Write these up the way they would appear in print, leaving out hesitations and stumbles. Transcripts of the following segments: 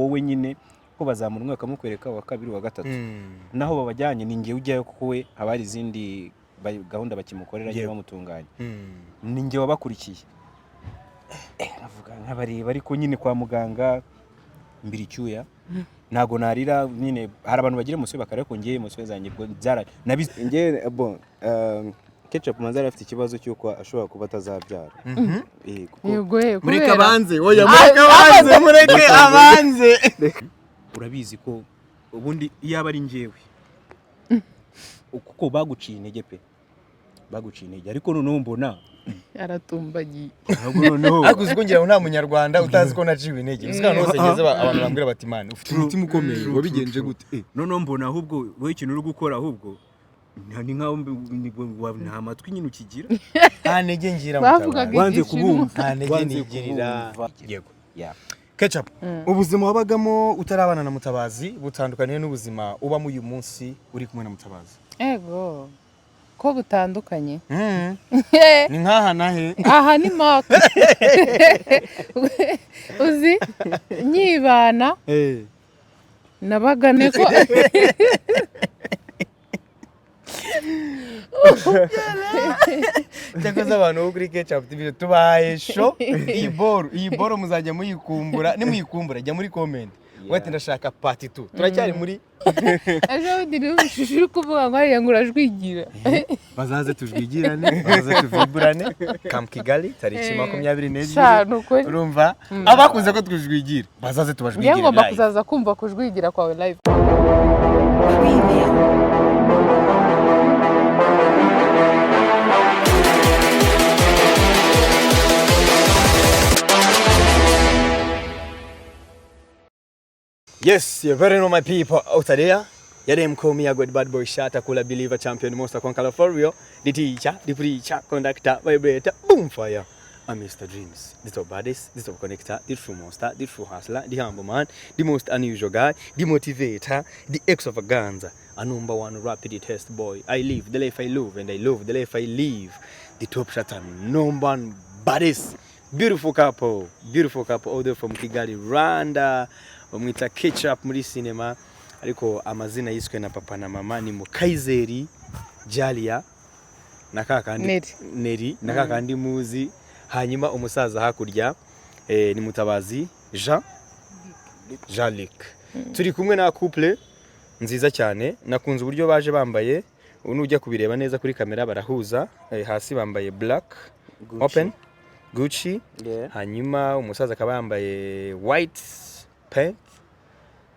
wowe nyine ko bazamura umwaka mukwereka wa kabiri wa gatatu naho babajyanye ni nge ujyayo kuko we haba hari izindi gahunda bakimukorera ngiye bamutunganya ni nge wabakurikiye navuga nk'abareba ariko nyine kwa muganga mbiri cyuya ntago narira nyine hari abantu bagira umuswe bakare ko ngiye umuswe zanjye bwo byara nge bon KECAPU manzara afite ikibazo cyuko ashobora kuba atazabyara mureke abanze oya mureke abanze urabizi ko ubundi yaba ari ngewe kuko baguciye intege pe baguciye intege ariko noneho mbona aratumbagiye akuzi ko ngira nta munyarwanda utazi ko naciwe intege uzikana hose ngeze abantu bambwira bati man ufite umutima ukomeye wabigenje gute noneho mbona ahubwo wowe ikintu uri gukora ahubwo ni nkaho nta matwi nyine ukigira nta ntege ngira wanze kubumva nta ntege nigirira yego KECAPU ubuzima wabagamo utarabana na Mutabazi butandukanye n'ubuzima ubamo uyu munsi uri kumwe na Mutabazi ego ko butandukanye ni nkaha nahe aha ni maka uzi nyibana nabagane ko cyakoze abantu bo kuri KECAPU TV tubaye show iyi boro muzajya muyikumbura nimuyikumbura jya muri comment wati ndashaka part 2 turacyari muri ejo ndiri ushishuri kuvuga ngo ari ngurajwigira bazaze tujwigirane bazaze tuviburane Camp Kigali tariki 24 urumva abakunze ko tujwigira bazaze tubajwigira live ngomba kuzaza kumva kujwigira kwawe live Yes, you very know my people out there. Yeah, them call me a good bad boy shatter, cooler believer, champion, monster, conqueror for real. The teacher, the preacher, conductor, vibrator, boom fire. I'm Mr. Dreams, the top baddest, the top connector, the true monster, the true hustler, the humble man, the most unusual guy, the motivator, the extravaganza, a number one rapid test boy. I live the life I love and I love the life I live. The top shatter, number one baddest, beautiful couple all the way from Kigali, Rwanda. Bamwita KECAPU muri cinema ariko amazina yiswe na papa na mama ni Mukayizeri Jalia na kakandi Neri na kakandi muzi hanyuma umusaza hakurya ni Mutabazi Jean-Luc turi kumwe na couple nziza cyane nakunze uburyo baje bambaye unujya kubireba neza kuri kamera barahuza hasi bambaye black Gucci. Open Gucci hanyuma umusaza akaba yambaye white pant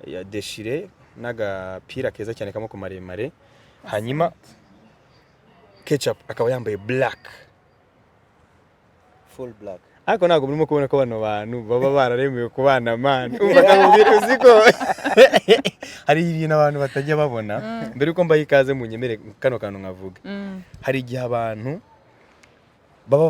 ya deshire n'agapira keza cyane kamoko maremare hanyuma KECAPU akaba yambaye black full black ariko ntago burimo kubona ko bano bantu baba bararemewe kubana man umva kamubwira uziko hari ibintu abantu batajya babona mbere uko mbaye ikaze mu nyemere kano kantu nkavuga hari igihe abantu baba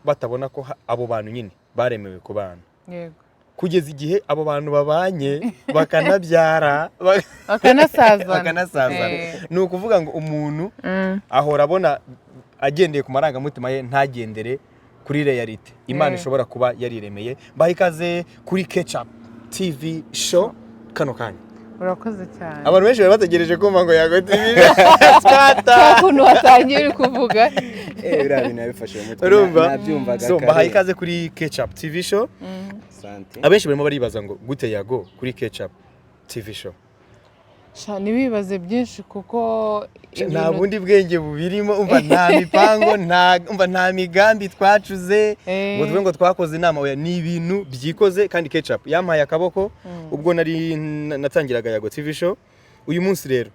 batabona ko abo bantu nyine baremewe kubana yego kugeza igihe abo bantu babanye bakanabyara bakanasazana ni ukuvuga ngo umuntu ahora abona agendeye ku marangamutima ye ntagendere kuri reality Imana ishobora kuba yariremeye baha ikaze kuri KECAPU TV show kano kanya urakoze cyane abantu benshi bari bategereje kumva ngo YAGO TV ukuntu watangiye kuvuga biriya bintu yabifashe mu mutwe nabyumvaga so baha ikaze kuri KECAPU TV show abenshi barimo baribaza ngo gute YAGO kuri KECAPU TV show nibibaze byinshi kuko nta bundi bwenge bubirimo umva nta mipango umva nta migambi twacuze ngo tuve ngo twakoze inama oya ni ibintu byikoze kandi KECAPU yampaye akaboko ubwo nari natangiraga YAGO TV show uyu munsi rero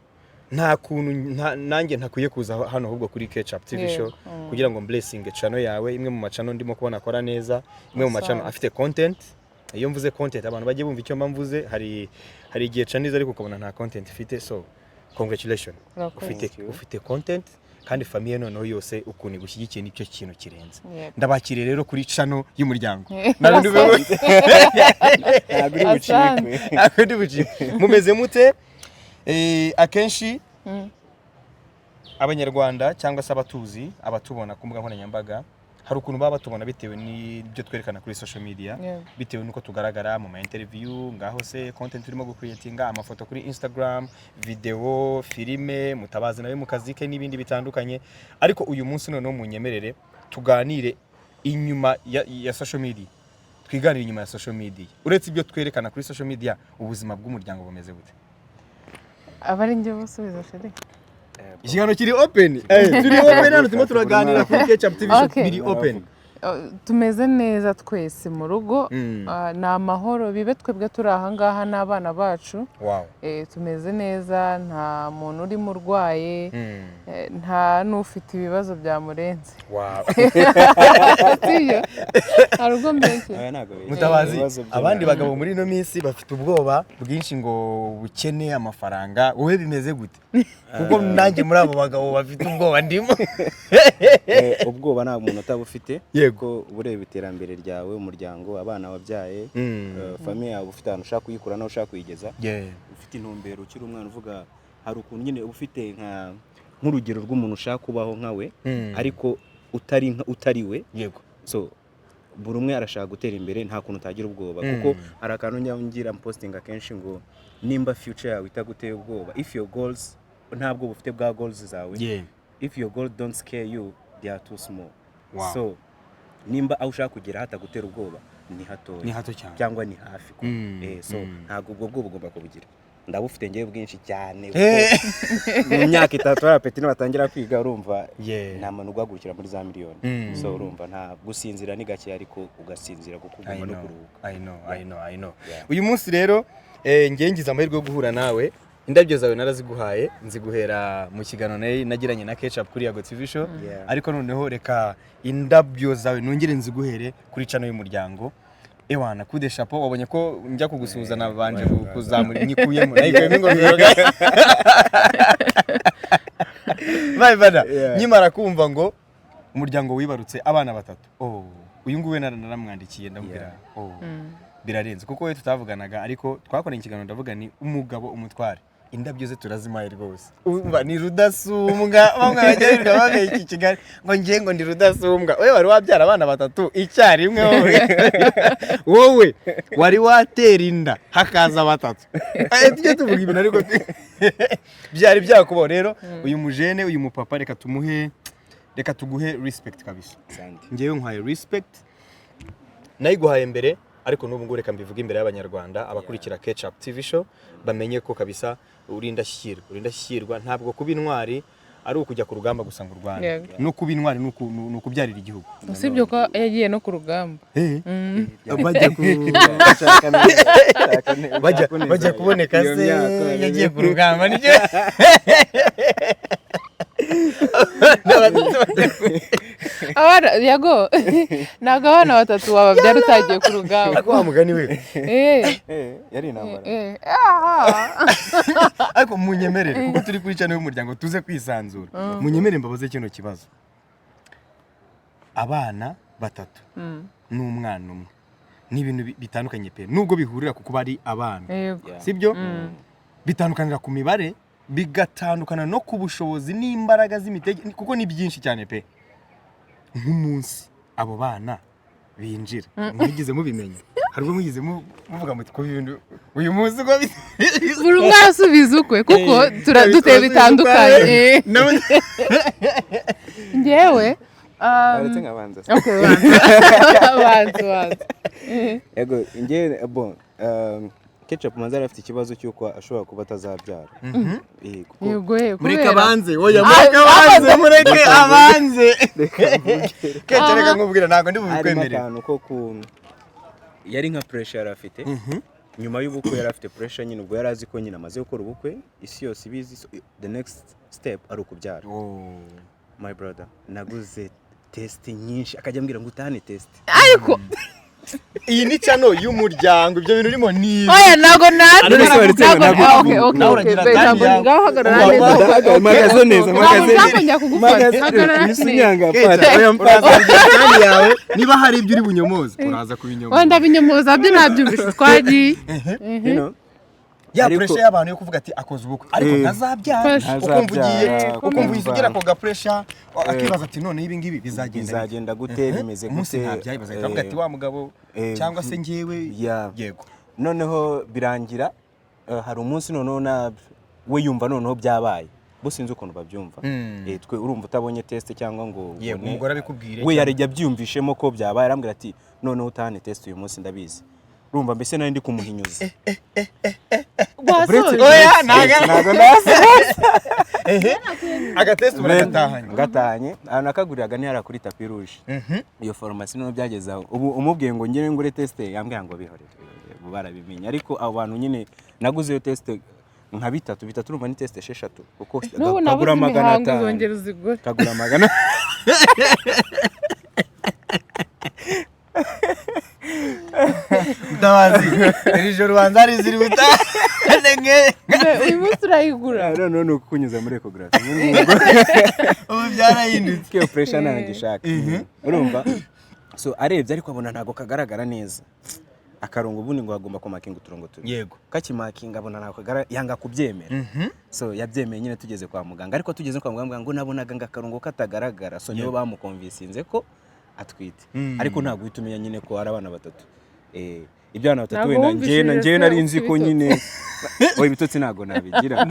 nta kuntu nanjye ntakwiye kuza hano ahubwo kuri KECAPU TV show kugira ngo blessing channel yawe imwe mu macano ndimo kubona akora neza imwe mu macano afite content iyo mvuze content abantu bagiye bumva icyo mvuze hari igihe caniza ariko ukabona nta content ifite so congratulations ufite content kandi famille noneho yose ukuntu gushyigikiye nicyo kintu kirenze ndabakiriye rero kuri channel y'umuryango nabindi bucikwe mumeze mute akenshi abanyarwanda cyangwa se abatuzi abatubona ku mbuga nkoranyambaga hari ukuntu baba batubona bitewe n'ibyo twerekana kuri social media bitewe nuko tugaragara mu ma interview ngaho se content turimo gucreatinga amafoto kuri Instagram, video, filime, mutabazi nawe mu kazi ke n'ibindi bitandukanye, ariko uyu munsi noneho munyemerere tuganire inyuma ya social media, twiganire inyuma ya social media. Uretse ibyo twerekana kuri social media, ubuzima bw'umuryango bumeze gute? abari njye busubiza sheri Ikiganiro kiri open. Turi open hano turimo turaganira kuri KECAPU TV show biri open. tumeze neza twese mu rugo ni amahoro bibe twebwe turi aha ngaha n'abana bacu tumeze neza nta muntu urimo urwaye nta n'ufite ibibazo byamurenze hari ubwo mbese Mutabazi abandi bagabo muri ino minsi bafite ubwoba bwinshi ngo bukene amafaranga, wowe bimeze gute? Kuko nanjye muri abo bagabo bafite ubwoba ndimo. Ubwoba nta muntu utabufite ko ureba iterambere ryawe, umuryango, abana wabyaye, famille yawe ufite ahantu ushaka kuyikura naho ushaka kuyigeza, ufite intumbero ukiri umwana uvuga hari ukuntu nyine ufite nk'urugero rw'umuntu ushaka kubaho nkawe ariko utariwe. So buri umwe arashaka gutera imbere, nta kuntu utagira ubwoba kuko hari akantu ngira posting akenshi ngo nimba future yawe itaguteye ubwoba, if your goals ntabwo bufite bwa goals zawe, if your goals don't scare you they are too small. So nimba aho ushaka kugera hatagutera ubwoba ni hato cyane cyangwa ni hafi so ntabwo ubwo bwoba ugomba kubugira. Ndabufite ngiye bwinshi cyane mu myaka 3 y'apeti batangira kwiga, urumva nta muntu ugagurukira muri za miliyoni. So urumva nta gusinzira ni gake ariko ugasinzira kuko ugomba no kuruhuka. I know. Uyu munsi rero ngiye ngize amahirwe yo guhura nawe, indabyo zawe naraziguhaye, nziguhera mu kiganiro nagiranye na KECAPU kuri YAGO TV show, ariko noneho reka indabyo zawe nongere nziguhere kuri channel y'umuryango. Ewana kude chapeau, wabonye ko njya kugusuhuza nabanje kuzamura inyikuyemo nayikuyemo ingofero gaye. Bada nyimara kumva ngo umuryango wibarutse abana 3. Uyu nguwe naramwandikiye ndamubwira birarenze kuko we tutavuganaga, ariko twakoranye ikiganiro ndavuga ni umugabo umutware, indabyo ze turazimaye rwose. Umva ni rudasumbwa, bamwe bagererwa babe iki Kigali ngo ngiye ngo ndi rudasumbwa. Wewe wari wabyara abana 3 icyarimwe wowe wari watera inda hakaza 3. Tujye tuvuga ibintu ariko byari byakubaho. Rero uyu mujene uyu mupapa reka tuguhe respect kabisa. Ngiye nkwaye respect nayiguhaye mbere, ariko n'ubu ngo reka mbivuga imbere y'abanyarwanda abakurikira KECAPU TV show bamenye ko kabisa urindashyirwa ntabwo kuba intwari ari ukujya ku rugamba gusa ngo Rwanda, no kuba intwari no kubyarira igihugu. Usibye ko yagiye no ku rugamba bajya kuboneka se yagiye ku rugamba nibyo. Yago naga abana 3 wababyara utagiye ku rugamba. Ako amugani we yari intambara. Ariko munyemerere kuko turi kuri channel y'umuryango tuze kwisanzura. Munyemerere mbabaze kino kibazo. Abana 3 n'umwana umwe ni ibintu bitandukanye pe, nubwo bihurira kuko bari abana, sibyo? Bitandukanira ku mibare, bigatandukana no ku bushobozi n'imbaraga z'imitege kuko ni byinshi cyane pe. Nk'umunsi abo bana binjira mwigize mubimenya, hari ubwo mwigize muvuga muti ko ibintu uyu munsi ngo buri umwe asubiza ukwe kuko turaduteye bitandukanye. Ngewe aretse nkabanza. Banza Yego ngewe bon KECAPU manzara afite ikibazo cyuko ashobora kuba atazabyara. Mureke abanze, mureke abanze. KECAPU reka nkubwira ntago ndi bubikwemerere. Yari nka pressure yari afite. Nyuma y'ubukwe yari afite pressure nyine, ubwo yari azi ko nyine amaze gukora ubukwe isi yose ibizi, the next step ari ukubyara. My brother naguze test nyinshi, akajya mbwira ngo utahane test. Ariko iyi ni channel y'umuryango, ibyo bintu urimo ni oya nago magaze neza yawe niba hari ibyo uri bunyomoza uraza kubinyomoza. Wenda binyomoza byo nabyumvise twagiye. ya pressure y'abantu yo kuvuga ati akoze ubukwe ariko ntazabyara ukumva ugiye ko ga pressure akibaza ati none ibi ngibi bizagenda gute bimeze gute ntabyaye bazavuga ati wa mugabo cyangwa se ngewe yego noneho birangira hari umunsi noneho we yumva noneho byabaye businze ukuntu babyumva twe urumva utabonye test cyangwa ngo yego umugore abikubwire we yarijya byumvishemo ko byabaye arambwira ati noneho utahane test uyu munsi ndabizi urumva mbese nari ndi kumuhinyuza oya nago agatest gatahanye anakaguriraga ni hara kuri tapi rouge iyo formation no byagezaho ubu umubwiye ngo ngire ngure test yambwiye ngo bihore barabimenya ariko abo bantu nyine naguze iyo test nka bitatu urumva ni test 6 kuko kagura magana 5 kagura magana Mutabazi iri joro banzari ziri butanenge uyu munsi urayigura no kukunyuza muri ecography ubu byarahindutse iyo pressure nangishaka urumva so arebye ariko abona ntago kagaragara neza akarongo ubundi ngo agomba kumakinga uturongo tubiri yego kakimakinga abona nako yanga kubyemera so yabyemeye nyine tugeze kwa muganga ariko tugeze kwa muganga ngo nabonaga ngakarongo katagaragara so nibo bamukonvinsinze ko atwite ariko ntago uhitumenya nyine ko ari abana batatu ibyana batatu wenda ngiye nari nzi ko nyine oyi bitotsi ntago nabigira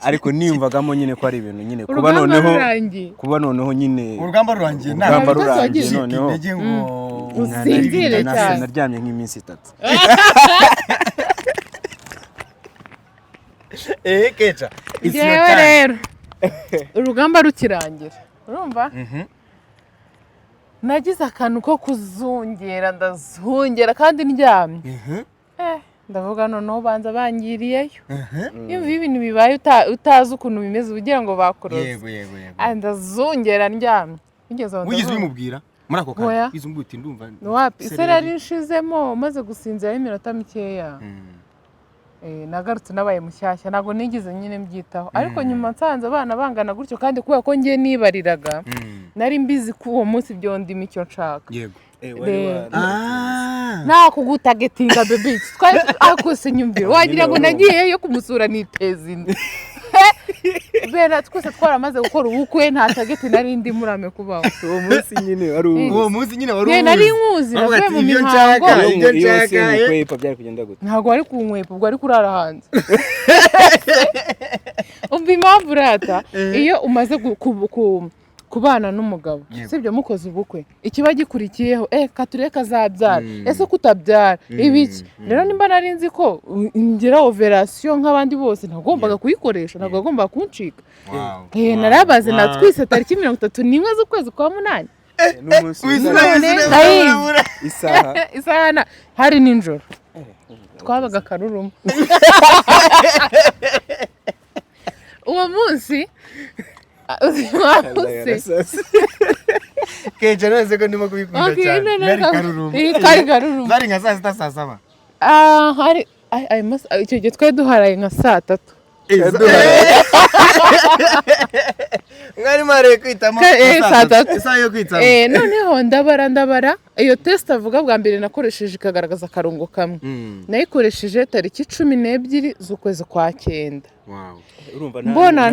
ariko niyumvagamo nyine ko ari ibintu nyine kuba noneho nyine urugamba rurangiye noneho usinzire cyane naryamye nk'iminsi 3 keca yewe rero urugamba rukirangira urumva nagize akantu ko kuzungera ndazungera kandi ndyamye ndavuga noneho banza bangiriyeyo iyo ibintu bibaye utazi ukuntu bimeze ugira ngo bakuroze yego ndazungera ndyamye wigize ubimubwira muri ako kanya izumbuti ndumva wapi serari nshizemo maze gusinzira iminota mikeya nagarutse nabaye mushyashya nago nigize nyine mbyitaho ariko nyuma nsanze abana bangana gutyo kandi kubera ko ngiye nibariraga nari mbizi ko uwo munsi byo ndimi icyo nshaka yego nta kugutagetinga baby twari akose nyumvira wagira ngo nagiye yo kumusura niteza indi bera twese twaramaze gukora ubukwe nta tageti nari ndi murame kubaho uwo munsi nyine wari nari nkuzi navuye mu mihango ibyo nshaka kwepa byari kugenda gute ntago wari kunkwepa ubwo ari kurara hanze umva impamvu rata iyo umaze kubana n'umugabo sibyo mukoze ubukwe ikiba gikurikiyeho kature kazabyara ese kutabyara ibiki rero nimba nari nzi ko ngira operation nk'abandi bose nagombaga kuyikoresha nagomba kuncika narabaze natwise tariki 31 z'ukwezi kwa 8 isaha hari ninjoro twabaga karuruma uwo munsi keje neze ko ndimo kubikunda cyane nari karuruma bari nka saa 6 saa 7 hari icyo gihe twari duharaye nka saa 3 mwari mare kwitamo saa yo kwitamo noneho ndabara iyo test avuga bwa mbere nakoresheje ikagaragaza akarongo kamwe nayikoresheje tariki 12 z'ukwezi kwa 9 urumva mbona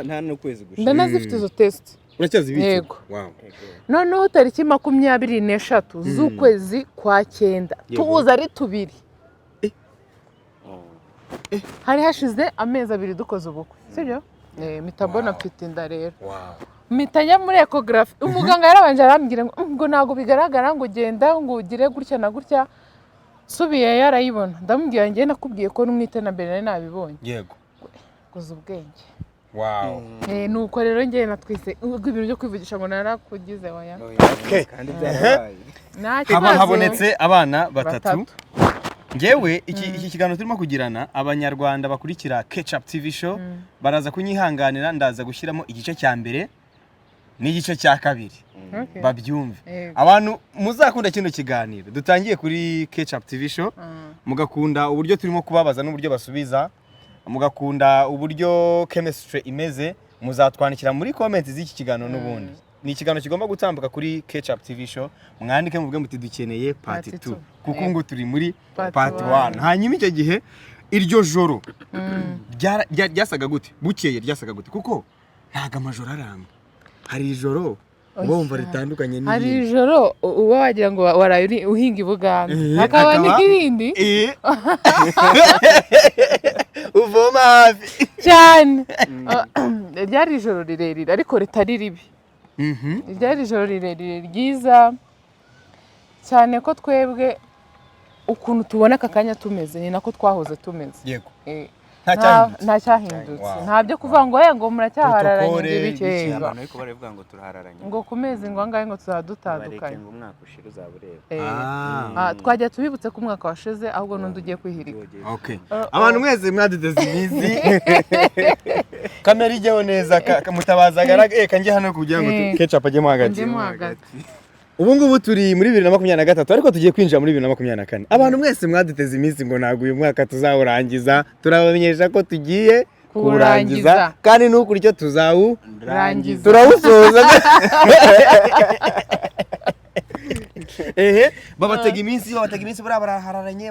nta no kwezi gushika ndanazifite izo test uracyazibitse yego noneho tariki 23 z'ukwezi kwa 9 tubuza ari tubiri hari hashize amezi 2 dukoze ubukwe sibyo mitabona mfite inda rero mitanya muri ecography umuganga yarabanje arambwira ngo nago bigaragara ngo genda ngo ugire gutya na gutya subiye yarayibona ndamubwira ngiye nakubwiye ko numwite na mbere nabibonye yego guza ubwenge nuko rero ngiye natwise ibintu byo kwivugisha ngo narakugize waya kandi byabaye habonetse abana batatu ngewe iki kiganiro turimo kugirana abanyarwanda bakurikira KECAPU TV show baraza kunyihanganira ndaza gushyiramo igice cya mbere n'igice cya kabiri babyumve abantu muzakunda kino kiganiro dutangiye kuri KECAPU TV show mugakunda uburyo turimo kubabaza n'uburyo basubiza mugakunda uburyo chemistry imeze muzatwandikira muri comments z'iki kiganiro n'ubundi ni ikiganiro kigomba gutambuka kuri KECAPU TV show mwandike muvuge muti dukeneye part 2 kuko ngo turi muri part 1 hanyuma icyo gihe iryo joro ryasaga gute bukeye ryasaga gute kuko ntaga amajoro aramba hari ijoro bomva ritandukanye n'ibindi hari ijoro uba wagira ngo waraye uhinga ibuganda hakaba n'irindi uvoma hafi cyane ryari ijoro rirerire ariko ritari ribi ryari ijoro rirerire ryiza cyane ko twebwe ukuntu tubona aka kanya tumeze ni nako twahoze tumeze yego nta cyahindutse nta byo kuvuga ngo ngo muracyahararanye ibikeye abantu ariko baravuga ngo turahararanye ngo kumeze ngo angahe ngo tuzadutandukanye ngo umwaka ushira uzabureba twajya tubibutse ko umwaka washize ahubwo n'undi ugiye kwihirika okay abantu mwese mwaduteze imizi kamera ijyeho neza mutabazaga reka njye hano kugira ngo KECAPU ajyemo hagati ubu ngubu turi muri 2023 ariko tugiye kwinjira muri 2024 abantu mwese mwaduteze iminsi ngo ntago uyu mwaka tuzawurangiza turabamenyesha ko tugiye kurangiza kandi nuko icyo tuzawurangiza turawusoza babatega iminsi barahararanye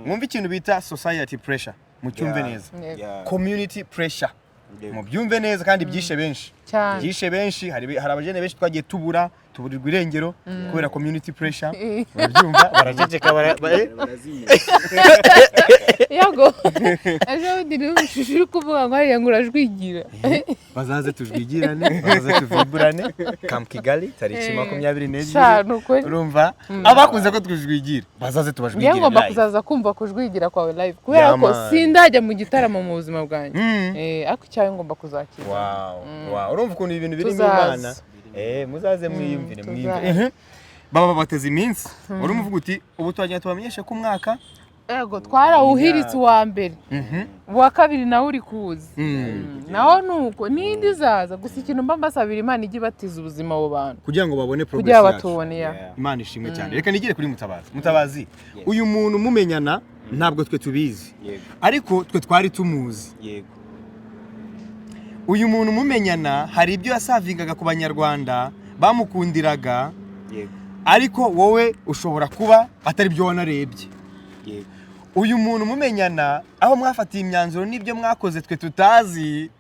mwumva ikintu bita society pressure mu cyumve neza community pressure mu byumve neza kandi byishe benshi hari abajene benshi twagiye tuburirwa irengero kubera community pressure barabyumva baraceceka yago ejo ndi n'ushishuri kuvuga ngo hariya ngurajwigira bazaze tujwigirane bazaze tuviburane Camp Kigali tariki 24 urumva abakunze ko tujwigira bazaze tubajwigira live ngomba kuzaza kumva kujwigira kwawe live kubera ko sindajya mu gitaramo mu buzima bwanjye ako cyawe ngomba kuzakira wow urumva ukuntu ibintu biri mu Imana muzaze mwiyumvire baba bateze iminsi uri umuvuga uti ubu twagiye tubamenyesha ko umwaka yego twarawuhiritse uwa mbere uwa kabiri nawe uri kuza naho nuko n'indi zaza gusa ikintu mba mbasabira Imana ijye ibatiza ubuzima abo bantu kugira ngo babone progress kugira batubone Imana ishimwe cyane reka nigire kuri mutabazi uyu muntu mumenyana ntabwo twe tubizi ariko twe twari tumuzi uyu muntu mumenyana hari ibyo yasavingaga ku banyarwanda bamukundiraga ariko wowe ushobora kuba atari byo wanarebye uyu muntu mumenyana aho mwafatiye imyanzuro n'ibyo mwakoze twe tutazi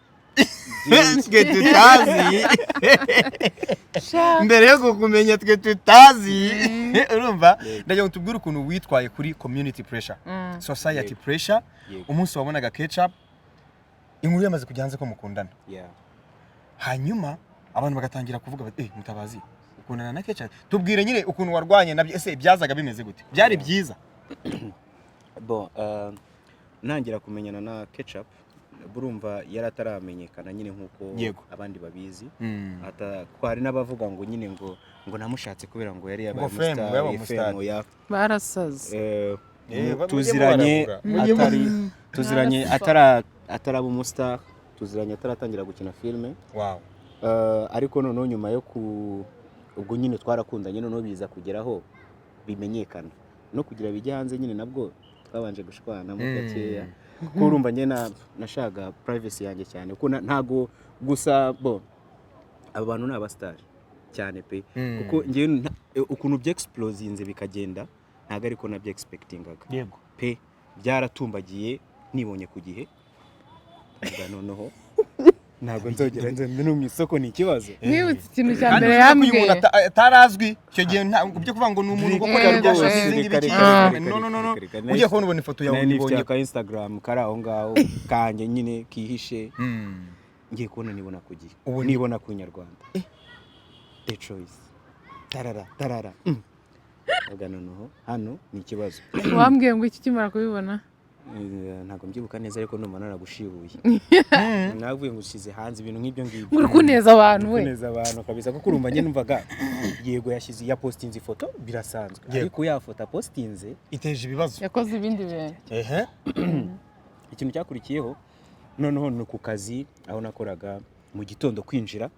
mbere yo kukumenya twe tutazi urumva ndagira ngo tubwire ukuntu witwaye kuri community pressure society pressure umunsi wabonaga KECAPU inkuru yamaze kujya hanze ko mukundana hanyuma abantu bagatangira kuvuga bati mutabazi ukundana na KECAPU tubwire nyine ukuntu warwanye nabyo ese byazaga bimeze gute byari byiza ntangira kumenyana na KECAPU burumva yarataramenyekana nyine nkuko abandi babizi twari n'abavuga ngo nyine ngo namushatse kubera ngo yari yabaye barasaze tuziranye ataraba umustar tuziranye ataratangira gukina filme ariko noneho nyuma yo ubwo nyine twarakundanye noneho biza kugeraho bimenyekana no kugira bijya hanze nyine nabwo twabanje gushwana mu gakeya kuko urumva njye nashaka privacy yanjye cyane kuko ntago gusa aba bantu ni abastar cyane pe kuko njye ukuntu byexplosinze bikagenda ntago ariko nabyo expectingaga pe byaratumbagiye nibonye ku gihe noneho ntabwo nzogera no mu isoko ni ikibazo nibutse ikintu cya mbere yambwiye tarazwi icyo gihe byo kuvuga ngo ni umuntu gukorera byashaka izindi biki no ugiye kubona ubona ifoto yawe nibonye ka Instagram kari aho ngaho kanje nyine kihishe ngiye kubona nibona ku gihe ubu nibona ku Nyarwanda the choice tarara noneho hano ni ikibazo wambwiye ngo iki kimara kubibona ntago mbyibuka neza ariko numva naragushibuye navuye ngushize hanze ibintu nk'ibyo ngibyo uri kuneza abantu we kuneza abantu kabisa kuko urumva njye numvaga yego yashize ya postinze ifoto birasanzwe ariko ya foto postinze iteje ibibazo yakoze ibindi bintu ikintu cyakurikiyeho noneho ni ku kazi aho nakoraga mu gitondo kwinjira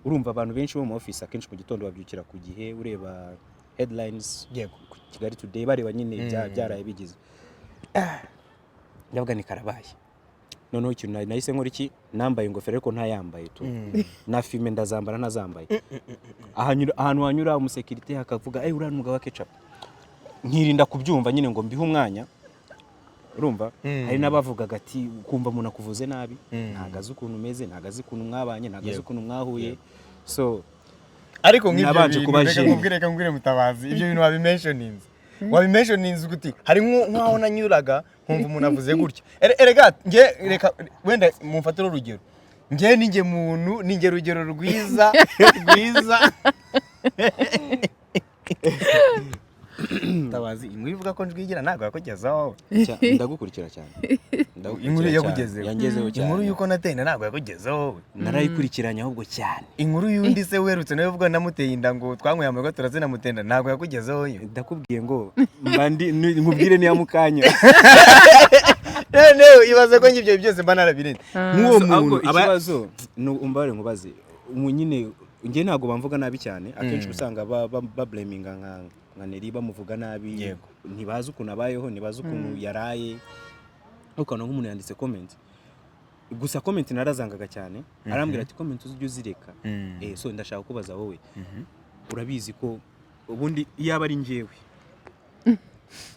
urumva abantu benshi bo mu office akenshi mu gitondo babyukira ku gihe ureba headlines Kigali Today bareba nyine byaraye bigize ndavuga ni karabaye noneho ikintu nahise nkora iki nambaye ingofero ariko ntayambaye tu na filme ndazambara ntazambaye ahantu hanyura umusekirite hakavuga uriya n'umugabo wa KECAPU nkirinda kubyumva nyine ngo mbihe umwanya urumva hari n'abavugaga ati kumva umuntu akuvuze nabi ntagaze ukuntu umeze ntagaze ukuntu mwabanye ntagaze ukuntu mwahuye so ariko nk'ibyo reka nkubwire Mutabazi ibyo bintu wabimentioninze guti hari nk'aho nanyuraga nkumva umuntu avuze gutya reka wenda mumfatire urugero ninjye rugero rwiza Mutabazi inkuru ivuga ko njwigira ntabwo yakugezaho ndagukurikira cyane inkuru yakugezeho yangezeho cyane inkuru yuko nateye ntabwo yakugezaho narayikurikiranye ahubwo cyane inkuru yundi se werutse nawe uvuga namuteye inda ngo twanyweye amago turazina mutenda ntabwo yakugezeho yo ndakubwiye ngo nkubwire niya mukanya ibaze ko ngibyo byose mba narabirinde nk'uwo muntu ikibazo umbare nkubaze nyine ngiye ntabwo bamvuga nabi cyane akenshi usanga bablaminga nka Neri bamuvuga nabi ntibazi ukuntu abayeho ntibazi ukuntu yaraye ukana nk'umuntu yanditse comment gusa comment narazangaga cyane arambwira ati comment uzijye uzireka so ndashaka kubaza wowe urabizi ko ubundi yaba ari njyewe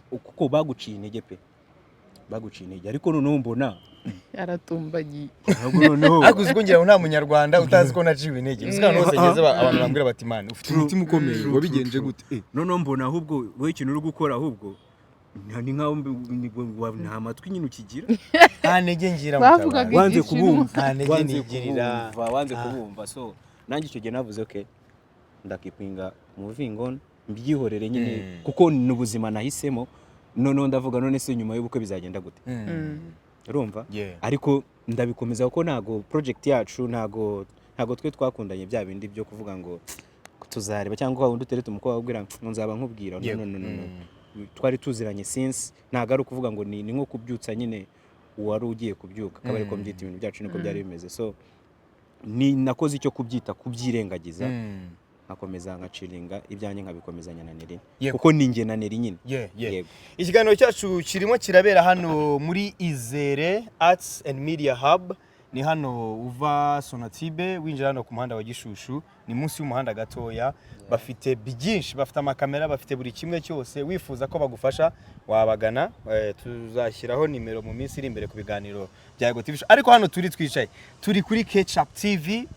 kuko baguciye intege pe baguciye intege ariko noneho mbona aratumbagiye akuzi ko ngira nta munyarwanda utazi ko naciwe intege uzikana hose ngeze abantu bambwira bati man ufite umutima ukomeye wabigenje gute noneho mbona ahubwo wowe ikintu uri gukora ahubwo ni nkaho nta matwi nyine ukigira nta ntege ngira wanze kubumva wanze kubumva so nanjye icyo gihe navuze okay ndakipinga moving on mbyihorere nyine kuko ni ubuzima nahisemo noneho ndavuga none se nyuma y'ubukwe bizagenda gute urumva ariko ndabikomeza kuko ntago project yacu ntago twe twakundanye bya bindi byo kuvuga ngo tuzareba cyangwa wundi uteretse umukobwa wabwira ngo nzaba nkubwira no twari tuziranye since ntago ari ukuvuga ngo ni nko kubyutsa nyine wari ugiye kubyuka akaba ariko mbyita ibintu byacu niko byari bimeze so ni nakoze icyo kubyita kubyirengagiza nkakomeza nkaciringa ibyanjye nkabikomezanya na Neri kuko ninjye na Neri nyine yego ikiganiro cyacu kirimo kirabera hano muri Izere Arts and Media Hub ni hano uva Sonatibe winjira hano ku muhanda wa Gishushu ni munsi y'umuhanda gatoya bafite byinshi bafite amakamera bafite buri kimwe cyose wifuza ko bagufasha wabagana tuzashyiraho nimero mu minsi iri imbere ku biganiro bya YAGO TV ariko hano turi twicaye turi kuri KECAPU TV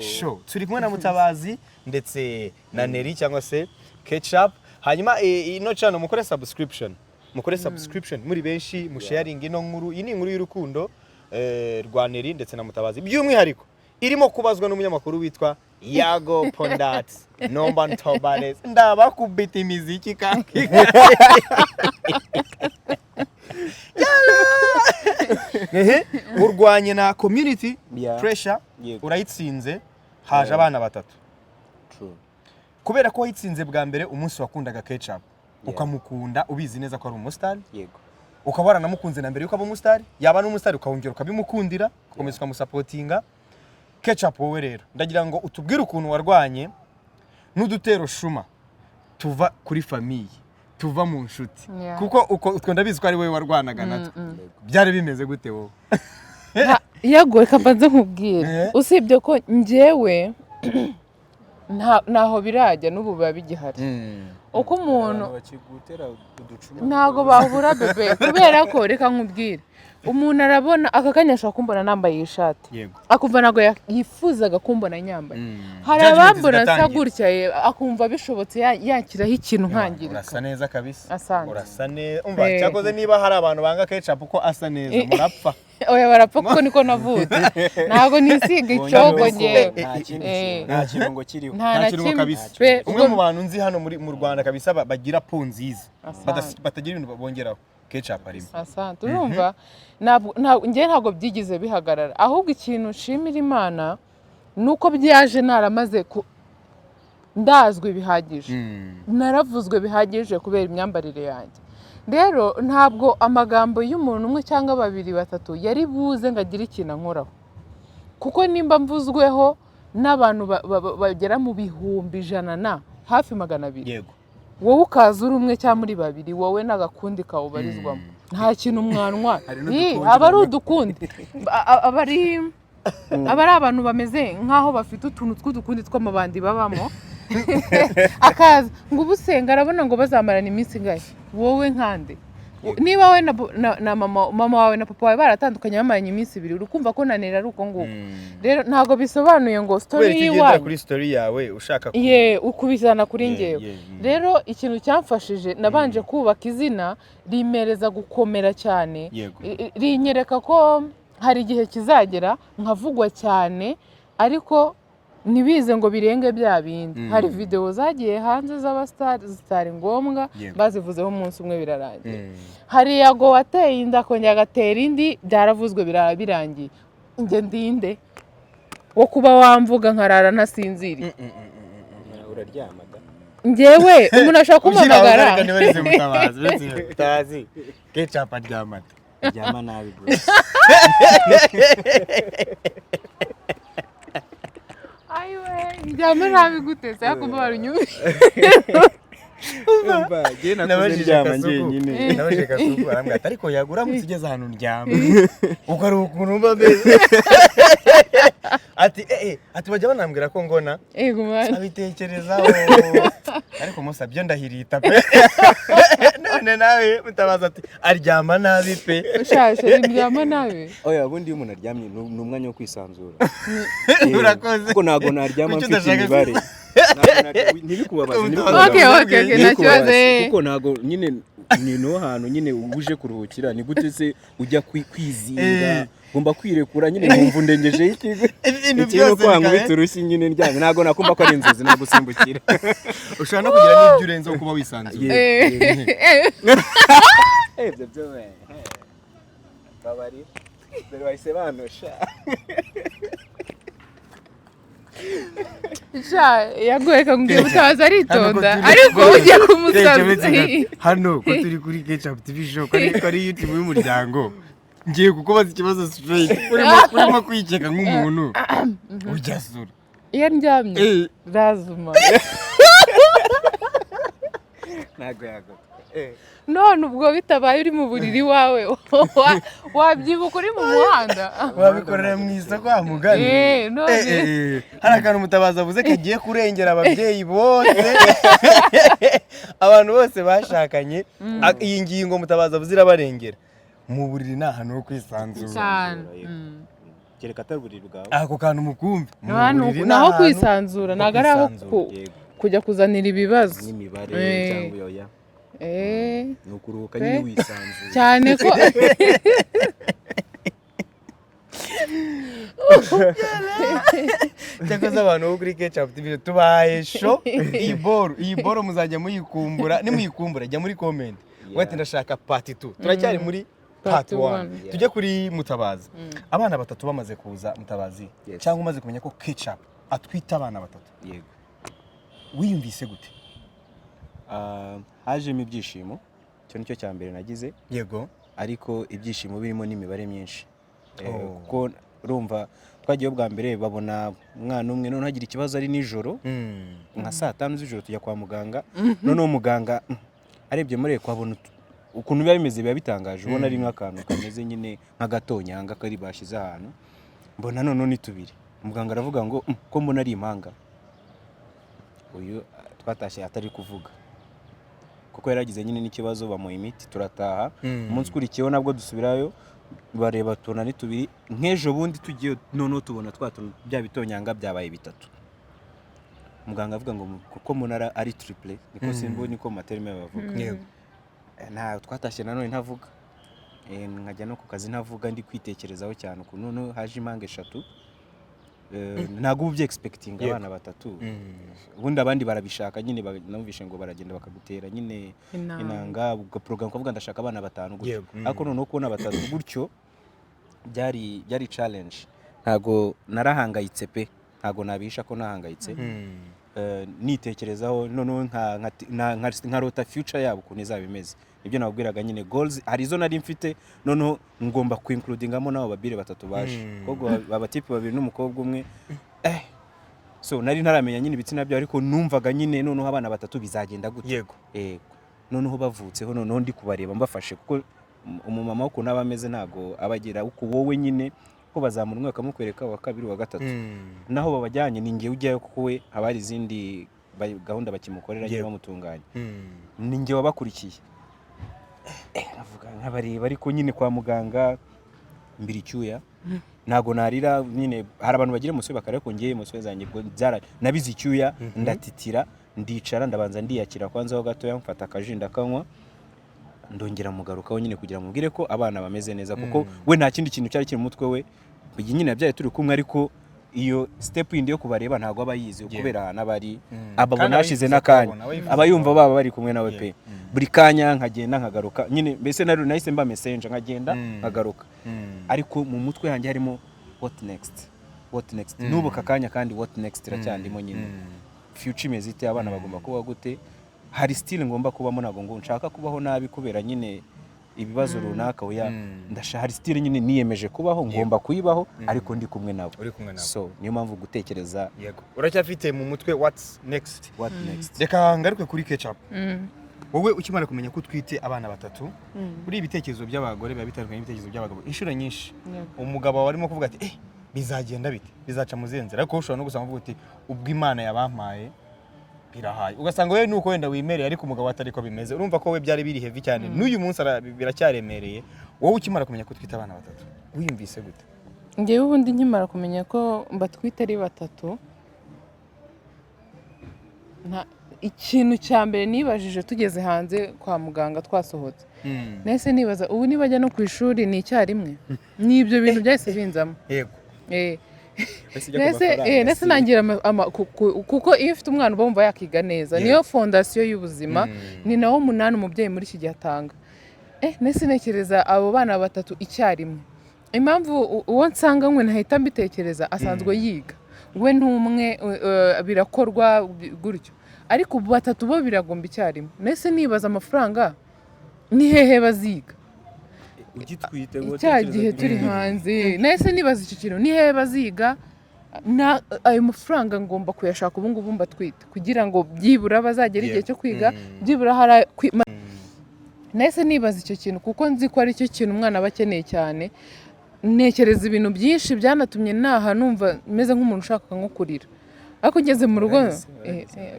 show turi kumwe na Mutabazi ndetse na Neri cyangwa se KECAPU hanyuma ino channel mukore subscription muri benshi mu sharing ino nkuru iyi ni inkuru y'urukundo rwa Neri ndetse na Mutabazi by'umwihariko irimo kubazwa n'umunyamakuru witwa YAGO Pondat Nomba Ntobales ndabakubita imiziki kanki urwanye na community pressure urayitsinze haje abana batatu kubera ko wayitsinze bwa mbere umunsi wakundaga KECAPU ukamukunda ubizi neza ko ari umustar ukabara namukunze na mbere yuko aba umustar yaba n'umustar ukawongera ukabimukundira ukomeza ukamusapotinga KECAPU wowe rero ndagira ngo utubwire ukuntu warwanye n'udutero shuma tuva kuri famille tuva mu nshuti kuko uko ndabizi ko ari wowe warwanaga nato byari bimeze gute wowe YAGO reka mbanze nkubwire usibye ko njyewe ntaho birajya n'ubu biba bigihari uko umuntu ntago bahura bebe kubera ko reka nkubwire umuntu arabona akakanyasha kumbona nambaye ishati akumva nago yifuzaga kumbona nyambaye hari abambona sa gutya akumva bishobotse yakiraho ikintu nkangirika urasa neza kabisa asanga urasa neza umva cyakoze niba hari abantu banga KECAPU ko asa neza murapfa oya barapfa kuko niko navutse ntago nisiga icyogo ngewe nta kirungo kiriho nta kirungo kabisa umwe mu bantu nzi hano mu Rwanda kabisa bagira ponziza batagira ibintu bongeraho KECAPU arimo asante urumva ngiye ntago byigize bihagarara ahubwo ikintu nshimira Imana nuko byaje naramaze ndazwe bihagije naravuzwe bihagije kubera imyambarire yanjye rero ntabwo amagambo y'umuntu umwe cyangwa babiri batatu yari buze ngagira ikintu ankoraho kuko nimba mvuzweho n'abantu bagera mu bihumbi 100 hafi 200 wowe ukaza uri umwe cyangwa muri babiri wowe n'agakundi kawe ubarizwamo nta kintu mwanwa aba ari udukundi aba ari abantu bameze nk'aho bafite utuntu tw'udukundi tw'amabandi babamo akaza ngo ubusenga arabona ngo bazamarana iminsi ingahe wowe nkande niba we na mama wawe na papa wawe baratandukanye bamaranye iminsi 2 urukumva ko nanera ari uko nguko rero ntago bisobanuye ngo story yiwawe kuri story yawe ushaka ukubizana kuri ngewe rero ikintu cyamfashije nabanje kubaka izina rimereza gukomera cyane rinyereka ko hari igihe kizagera nkavugwa cyane ariko nibize ngo birenge bya bindi hari video zagiye hanze z'abastars zitari ngombwa bazivuzeho umunsi umwe birarangiye hari yago wateye inda kongera agatera indi byaravuzwe birangiye nge ndinde wo kuba wamvuga nkarara ntasinziriye uraryama ngewe umuntu ashaka kumamagara Mutabazi KECAPU aryama nabi bro njyama nabi gute se yakumva barunyuye nabajije kasuku arambwira ariko yagura mutugeze ahantu ndyama uko ari ukuntu mba meze ati bajya banambwira ko ngona abitekerezaho ariko musabye ndahirita pe none nawe Mutabazi ati aryama nabi pe ushashe ndyama nabi oya bundi umuntu aryamye n'umwanya wo kwisanzura urakoze kuko nago naryama mfite imibare ntibikubabaze nakibaze kuko nago nyine ni no hantu nyine uje kuruhukira ni gute se ujya kwizinga ngomba kwirekura nyine numva ndengeje ikigo ikintu kwanga biturushye nyine ndyamye nago nakumva ko ari inzozi nagusimbukira ushaka no kugira n'ibyo urenze kuba wisanzuye ibyo byo babari dore wahise banosha yagoye kambwira Mutabazi aritonda ariko ujya kumusaza hano ko turi kuri KECAPU TV show kari YouTube y'umuryango ngiye kukubaza ikibazo straight urimo kwikeka nk'umuntu ujyasura iyo ndyamye razuma ntago yago none ubwo bitabaye uri mu buriri wawe wabyibuka uri mu muhanda wabikorera mu isoko kwa mugani hari akantu Mutabazi avuze kagiye kurengera ababyeyi bose abantu bose bashakanye iyi ngingo Mutabazi avuze irabarengera mu buriri ni ahantu ho kwisanzura kereka atari uburiri bwawe ako kantu mukumve naho kwisanzura ntago ari aho kujya kuzanira ibibazo n'imibare cyangwa oya ni ukuruhuka nyine wisanzuye cyane ko cyakoze abantu bo kuri KECAPU TV tubaye show iyi boro muzajya muyikumbura nimuyikumbura jya muri comment wati ndashaka part 2 turacyari muri part 1 tujye kuri Mutabazi abana batatu bamaze kuza Mutabazi cyangwa umaze kumenya ko KECAPU atwita abana batatu yego wiyumvise gute hajemo ibyishimo cyo nicyo cya mbere nagize yego ariko ibyishimo birimo n'imibare myinshi kuko urumva twagiye bwa mbere babona umwana umwe none hagira ikibazo ari nijoro nka saa 5 z'ijoro tujya kwa muganga none umuganga arebye muri kwabona ukuntu biba bimeze biba bitangaje ubona ari nk'akantu kameze nyine nk'agatonyanga kari bashize ahantu mbona none ni tubiri umuganga aravuga ngo ko mbona ari impanga uyu twatashye atari kuvuga kuko yaragize nyine n'ikibazo bamuha imiti turataha umunsi ukurikiyeho nabwo dusubirayo bareba tubona ni tubiri nk'ejo bundi tugiye none tubona bya bitonyanga byabaye 3 muganga avuga ngo kuko munara ari triple niko simbo niko materime bavuga nta twatashye nanone ntavuga nkajya no ku kazi ntavuga ndi kwitekerezaho cyane ukuntu none haje impanga 3 ntago ubye expecting abana batatu ubundi abandi barabishaka nyine namvishe ngo baragenda bakagutera nyine inanga ubwo program kuvuga ndashaka abana 5 gutyo ariko none kubona 3 gutyo byari challenge ntago narahangayitse pe ntago nabisha ko nahangayitse nitekerezaho none nka rota future yabo ukuntu izabimeze ibyo nabwiraga nyine goals hari zo nari mfite none ngomba ku-includingamo nabo babire batatu baje koko abatipe babiri n'umukobwa umwe so nari ntaramenya nyine ibitsina byo ariko numvaga nyine none abana batatu bizagenda gute yego noneho bavutseho noneho ndi kubareba mbafashe kuko umumama ukuntu aba ameze ntago abagira uko wowe nyine ko bazamura umwe bakamukwereka wa kabiri wa gatatu naho babajyanye ni ngewe ujyayo kuko we haba hari izindi gahunda bakimukorera nyine bamutunganya ni ngewe wabakurikiye avuga nk'abareba ariko nyine kwa muganga mbiri icyuya ntago narira nyine hari abantu bagira umusore bakareba ko ngiye umusore zanjye nabize icyuya ndatitira ndicara ndabanza ndiyakira kwanza ho gato mfata akajinda kanywa ndongera mugarukaho nyine kugira mubwire ko abana bameze neza kuko we nta kindi kintu cyari kiri mu mutwe we nyine yabyaye turi kumwe ariko iyo step yindi yo kubareba ntago aba yize kubera nabari ababona hashize n'akanya abayumva baba bari kumwe nawe pe buri kanya nkagenda nkagaruka nyine mbese nahise mba messenger nkagenda nkagaruka ariko mu mutwe hanjye harimo what next nubuka kanya kandi what next iracyandimo nyine future imeze ite abana bagomba kuba gute hari style ngomba kubamo nago ngo nshaka kubaho nabi kubera nyine ibibazo runaka oya hari style nyine niyemeje kubaho ngomba kuyibaho ariko ndi kumwe nabo so niyo mpamvu gutekereza yego uracyafite mu mutwe what next reka ngaruke kuri KECAPU wowe ukimara kumenya ko twite abana batatu kuri ibitekerezo by'abagore biba bitandukanye n'ibitekerezo by'abagabo inshuro nyinshi umugabo warimo kuvuga ati bizagenda bite bizaca mu zenzera ariko ushobora no gusanga uvuga uti ubwo Imana yabampaye birahaye ugasanga wewe nuko wenda wimereye ariko umugabo atari ko bimeze urumva ko we byari biri heavy cyane n'uyu munsi biracyaremereye wowe ukimara kumenya ko twite abana batatu wiyumvise gute ngewe ubundi nkimara kumenya ko mbatwite ari batatu ikintu cya mbere nibajije tugeze hanze kwa muganga twasohotse nese nibaza ubu nibajya no ku ishuri ni icyarimwe n'ibyo bintu byahise binzamo yego nese nangira kuko iyo ufite umwana uba wumva yakiga neza niyo fondasiyo y'ubuzima ni nawo munani umubyeyi muri iki gihe atanga nese ntekereza abo bana batatu icyarimwe impamvu uwo nsanga nkwe ntahita mbitekereza asanzwe yiga we n'umwe birakorwa gutyo ariko batatu bo biragomba icyarimwe nese nibaza amafaranga ni hehe baziga icya gihe turi hanze nese nibaza iki kintu ni hehe baziga ayo mafaranga ngomba kuyashaka ubu ngubu mbatwite kugira ngo byibura bazagera igihe cyo kwiga byibura hari nese nibaza icyo kintu kuko nzi ko ari cyo kintu umwana aba akeneye cyane ntekereza ibintu byinshi byanatumye naha numva meze nk'umuntu ushaka nko kurira ariko ngeze mu rugo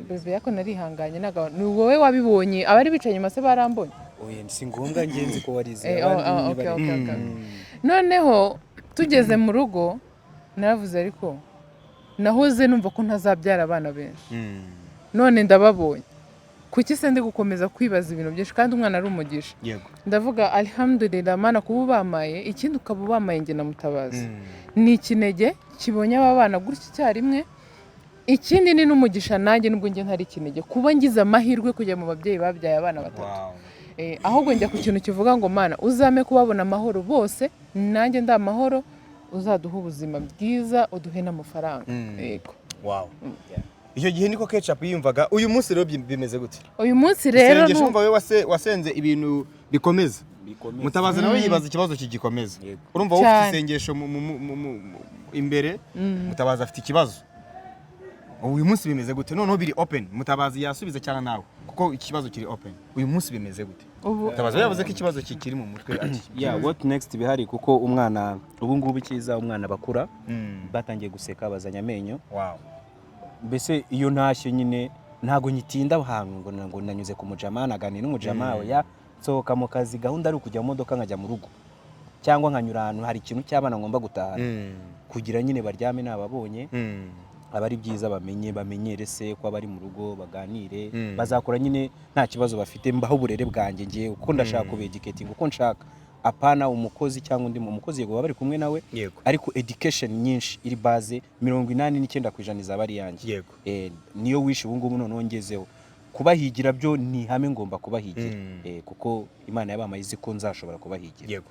bebe yako narihanganye ni wowe wabibonye abari bicaye inyuma se barambonye si ngombwa ngenzi ko warize noneho tugeze mu rugo naravuze ariko nahoze numva ko ntazabyara abana benshi none ndababonye kuki se ndi gukomeza kwibaza ibintu byinshi kandi umwana ari umugisha ndavuga alhamdulillah mana kuba ubamaye ikindi ukaba ubamaye nge na Mutabazi ni ikinege kibonye aba bana gutya icyarimwe ikindi ni n'umugisha nanjye nubwo nge ntari ikinege kuba ngize amahirwe kujya mu babyeyi babyaye abana batatu ahubwo njya ku kintu kivuga ngo mana uzame kubabona amahoro bose nanjye nda amahoro uzaduha ubuzima bwiza uduhe n'amafaranga yego icyo gihe niko KECAPU yumvaga uyu munsi rero bimeze gute uyu munsi rero isengesho umva wewe wasenze ibintu bikomeza Mutabazi nawe yibaza ikibazo kigikomeza urumva wowe ufite isengesho imbere Mutabazi afite ikibazo uyu munsi bimeze gute noneho biri open Mutabazi yasubiza cyangwa nawe kuko ikibazo kiri open uyu munsi bimeze gute Mutabazi yavuze ko ikibazo kiri mu mutwe ati what next bihari kuko umwana ubu ngubu kiza umwana bakura batangiye guseka bazanya amenyo mbese iyo ntashye nyine ntago nyitinda ahantu ngo nanyuze ku mujama nagani n'umujama we sohoka mu kazi gahunda ari kujya mu modoka nkajya mu rugo cyangwa nkanyura ahantu hari ikintu cy'abana ngomba gutaha kugira nyine baryame nababonye abari byiza bamenyere se ko bari mu rugo baganire bazakora nyine nta kibazo bafite mbaho uburere bwanjye ngiye uko ndashaka kubeducating uko nshaka apana umukozi cyangwa undi umukozi yego bari kumwe nawe ariko education nyinshi iri base 89% izabari yanjye niyo wishe ubu ngubu none ongezeho kubahigira byo ni hame ngomba kubahigira kuko Imana yabamayize ko nzashobora kubahigira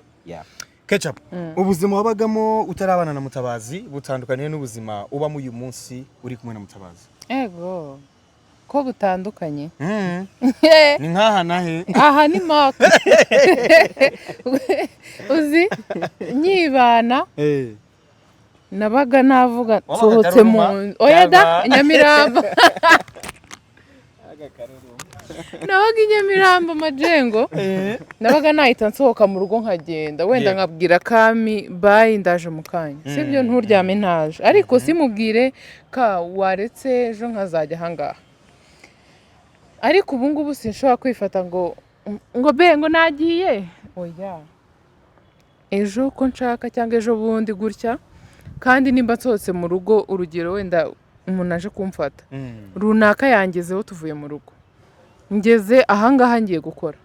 KECAPU ubuzima wabagamo utarabana na Mutabazi butandukaniye n'ubuzima ubamo uyu munsi uri kumwe na Mutabazi ego ko butandukanye ni nkaha nahe aha ni maka uzi nyibana nabaga navuga sohotse mu oya da Nyamiramba nabaga i Nyamirambo Majengo nabaga nahita nsohoka mu rugo nkagenda wenda nkabwira Kami bye ndaje mu kanya sibyo nturyame ntaje ariko simubwire ka waretse ejo nkazajya hangaha ariko ubu ngubu sinshobora kwifata ngo ngo nagiye oya ejo ko nshaka cyangwa ejo bundi gutya kandi nimba nsohotse mu rugo urugero wenda umuntu aje kumfata runaka yangezeho tuvuye mu rugo ngeze ahangaha ngiye gukora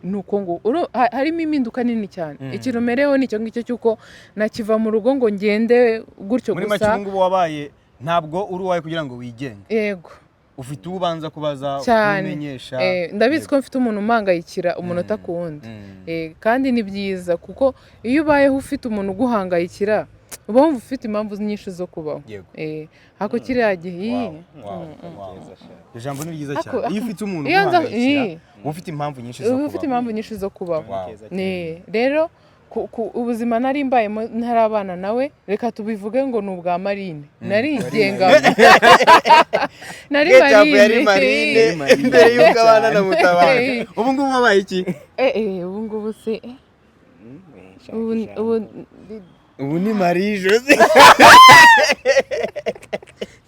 nuko ngo harimo impinduka nini cyane ikintu mereho nicyo ngicyo cyuko nakiva mu rugo ngo ngende gutyo muri gusa make ubu wabaye ntabwo uri uwawe kugira ngo wigenge yego ufite ubanza kubaza kumenyesha ndabizi ko mfite umuntu umangayikira umunota ku wundi kandi ni byiza kuko iyo ubayeho ufite umuntu uguhangayikira uba wumva ufite impamvu nyinshi zo kubaho hako kiriya gihe ijambo ni ryiza cyane iyo ufite umuntu uguhangayikira uba ufite impamvu nyinshi zo kubaho rero ubuzima nari mbayemo ntarabana nawe reka tubivuge ngo ni ubwa Marine narigenga nari Marine mbere y'uko abana na Mutabazi ubu ngubu wabaye iki ubu ngubu se ubu ni Marie Jose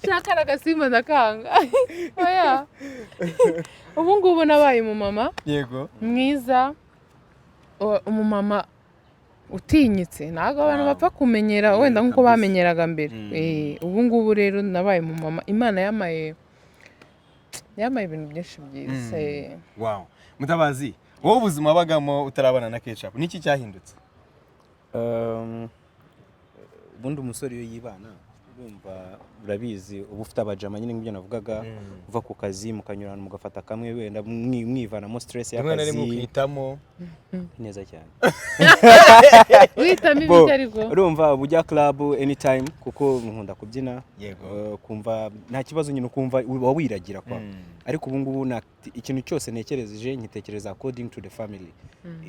shaka agasimba ndakanga oya ubu ngubu nabaye umumama yego mwiza umumama utinyitse ntabwo abantu bapfa kumenyera wenda nk'uko bamenyeraga mbere ubu ngubu rero nabaye umumama Imana yamaye ibintu byinshi byiza wow Mutabazi wowe ubuzima wabagamo utarabana na KECAPU niki cyahindutse ubundi umusore iyo yibana urumva urabizi uba ufite abajama nyine nk'ibyo navugaga uva ku kazi mukanyurana mugafata kamwe wenda mwivanamo stress y'akazi mukitamo neza cyane witamo ibyo ariko urumva ujya club anytime kuko nkunda kubyina kumva nta kibazo nyine ukumva uba wiragira kwa ariko ubu ngubu ikintu cyose nekereje nkitekereza according to the family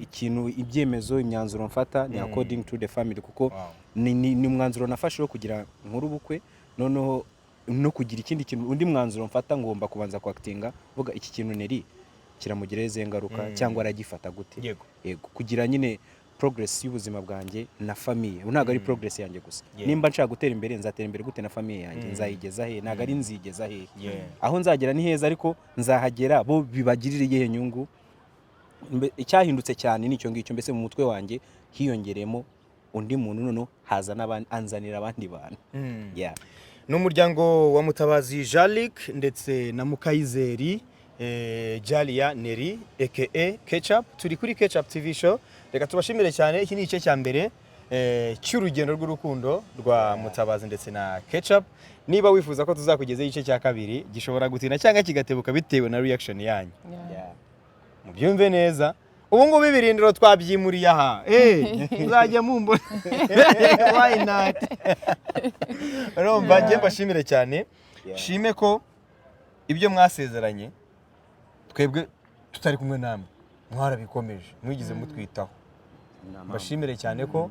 ikintu ibyemezo imyanzuro mfata ni according to the family kuko ni umwanzuro nafashe wo kugira nkuru bukwe noneho no kugira ikindi kintu undi mwanzuro mfata ngomba kubanza kwactinga vuga iki kintu neri kiramugireze ingaruka cyangwa aragifata gute yego kugira nyine progress y'ubuzima bwanjye na famille ntago ari progress yanjye gusa nimba nshaka gutera imbere nzatera imbere gute na famille yanjye nzayigeza he ntago ari nzigeza he aho nzagera ni heza ariko nzahagera bo bibagirire iyihe nyungu icyahindutse cyane nicyo ngicyo mbese mu mutwe wanjye hiyongeremo undi muntu noneho haza anzanira abandi bantu n'umuryango wa Mutabazi Jalik ndetse na Mukayizeri Jalia Neri aka KECAPU turi kuri KECAPU TV show reka tubashimire cyane iki ni igice cya mbere cy'urugendo rw'urukundo rwa Mutabazi ndetse na KECAPU niba wifuza ko tuzakugeza igice cya kabiri gishobora gutina cyangwa kigatebuka bitewe na reaction yanyu mubyumve neza ubu ngubu ibirindiro twabyimuriye aha uzajya mumbona why not urumva ngiye mbashimire cyane shime ko ibyo mwasezeranye twebwe tutari kumwe namwe mwarabikomeje mwigize mutwitaho mbashimire cyane ko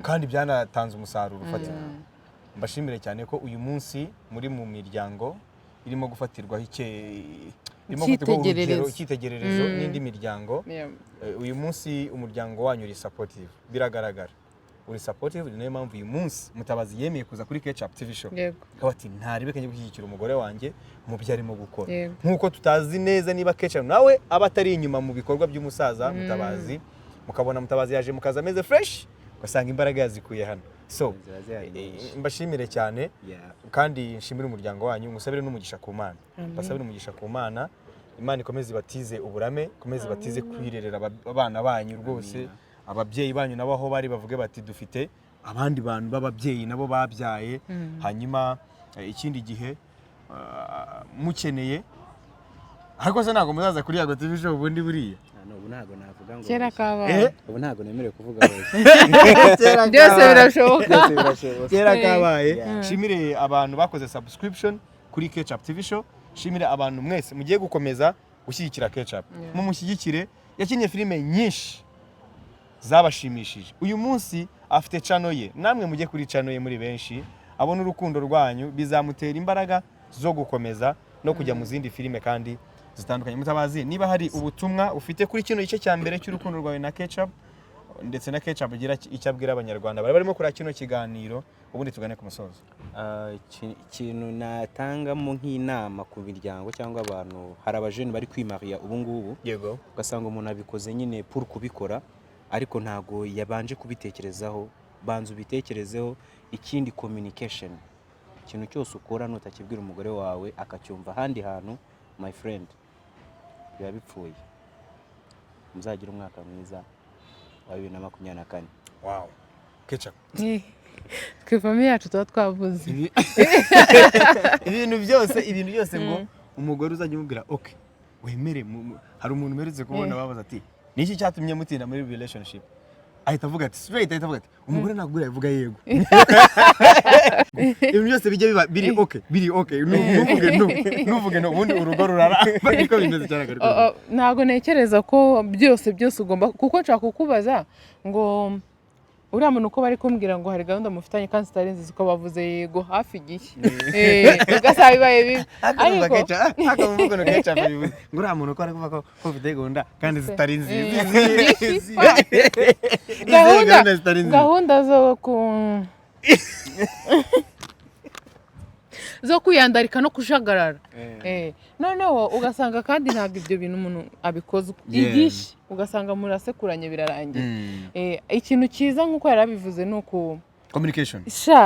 kandi byanatanze umusaruro ufatika mbashimire cyane ko uyu munsi muri mu miryango irimo gufatirwaho icyitegererezo n'indi miryango uyu munsi umuryango wanyu uri supportive biragaragara uri supportive niyo mpamvu uyu munsi Mutabazi yemeye kuza kuri KECAPU TV show ati ntarebe kanye gushyigikira umugore wanjye mu byo arimo gukora nkuko tutazi neza niba KECAPU nawe aba atari inyuma mu bikorwa by'umusaza Mutabazi mukabona Mutabazi yaje mukaza ameze fresh ugasanga imbaraga yazikuye hano so mbashimire cyane kandi nshimire umuryango wanyu musabire n'umugisha ku Mana basabire umugisha ku Mana Imana ikomeze ibatize uburame ikomeze ibatize kwirerera abana banyu rwose ababyeyi banyu nabo aho bari bavuge bati dufite abandi bantu b'ababyeyi nabo babyaye hanyuma ikindi gihe mukeneye ariko se ntago muzaza kuri YAGO TV show ubundi buriya ubu ntago navuga ngo kera kabaye ubu ntago nemerewe kuvuga hose byose birashoboka kera kabaye shimire abantu bakoze subscription kuri KECAPU TV show shimire abantu mwese mugiye gukomeza gushyigikira KECAPU mumushyigikire yakinye filime nyinshi zabashimishije uyu munsi afite channel ye namwe mujye kuri channel ye muri benshi abona urukundo rwanyu bizamutera imbaraga zo gukomeza no kujya mu zindi filime kandi zitandukanye. Mutabazi, niba hari ubutumwa ufite kuri kino gice cya mbere cy'urukundo rwawe na KECAP ndetse na KECAP agira icyo abwira abanyarwanda barimo kuri kino kiganiro, ubundi tugane ku musozo. Ikintu natangamo nk'inama ku miryango cyangwa abantu, hari abajene bari kwimariya ubu ngubu, Yego. ugasanga umuntu abikoze nyine pour kubikora ariko ntago yabanje kubitekerezaho. Banza ubitekerezeho. Ikindi communication, ikintu cyose ukora nutakibwira umugore wawe akacyumva ahandi hantu, my friend, biba bipfuye. Muzagira umwaka mwiza wa 2024. Wow. KECAP. twe famille yacu tuba twavuze ibintu byose ngo umugore uzajya umubwira okay wemere. Hari umuntu umeretse kubona babaza ati niki cyatumye mutinda muri relationship, ahita avuga ati straight, ahita avuga ati umugore nagura yavuga yego. Ibintu byose bijye biba biri okay nuvuge no ubundi urugo rurara ariko bimeze cyane ariko ntago nekereza ko byose ugomba, kuko nshaka kukubaza ngo uriya muntu uko bari kumbwira ngo hari gahunda mufitanye kandi zitari nziza, uko bavuze yego hafi igihe ugasaba bibaye bibi, ariko akavuga no KECAP bivuze ngo uriya muntu uko ari kuvuga ko ufite gahunda kandi zitari nziza. gahunda zo kuyandarika no kujagarara. Noneho ugasanga kandi ntabwo ibyo bintu umuntu abikoze igishi, ugasanga murasekuranye birarangiye. Ikintu cyiza nk'uko yarabivuze ni uko communication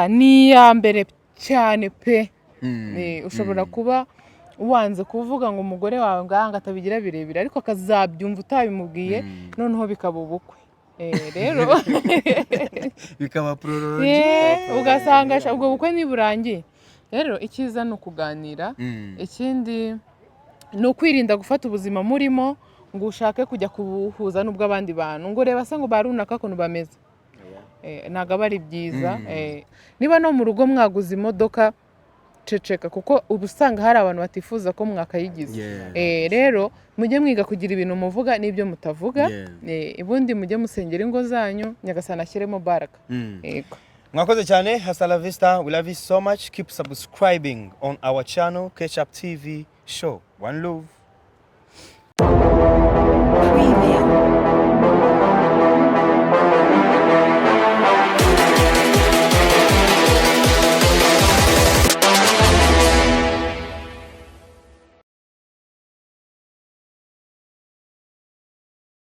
ni ya mbere cyane pe. Ushobora kuba wanze kuvuga ngo umugore wawe nganga atabigira birebire, ariko akazabyumva utabimubwiye, noneho bikaba ubukwe. Rero bikaba prologue, ugasanga ubwo bukwe niburangiye. Rero icyiza ni ukuganira. Ikindi ni ukwirinda gufata ubuzima murimo ngo ushake kujya kubuhuza n'ubw'abandi bantu, ngo reba se ngo barunaka ukuntu bameze. Ntabwo aba ari byiza. Niba no mu rugo mwaguze imodoka, ceceka, kuko ubu usanga hari abantu batifuza ko mwakayigize. Rero mujye mwiga kugira ibintu muvuga n'ibyo mutavuga. Ubundi mujye musengera ingo zanyu, Nyagasani ashyiremo baraka. Yego. Mwakoze cyane. Hasta la vista. We love you so much. Keep subscribing on our channel KECAP TV show. One love.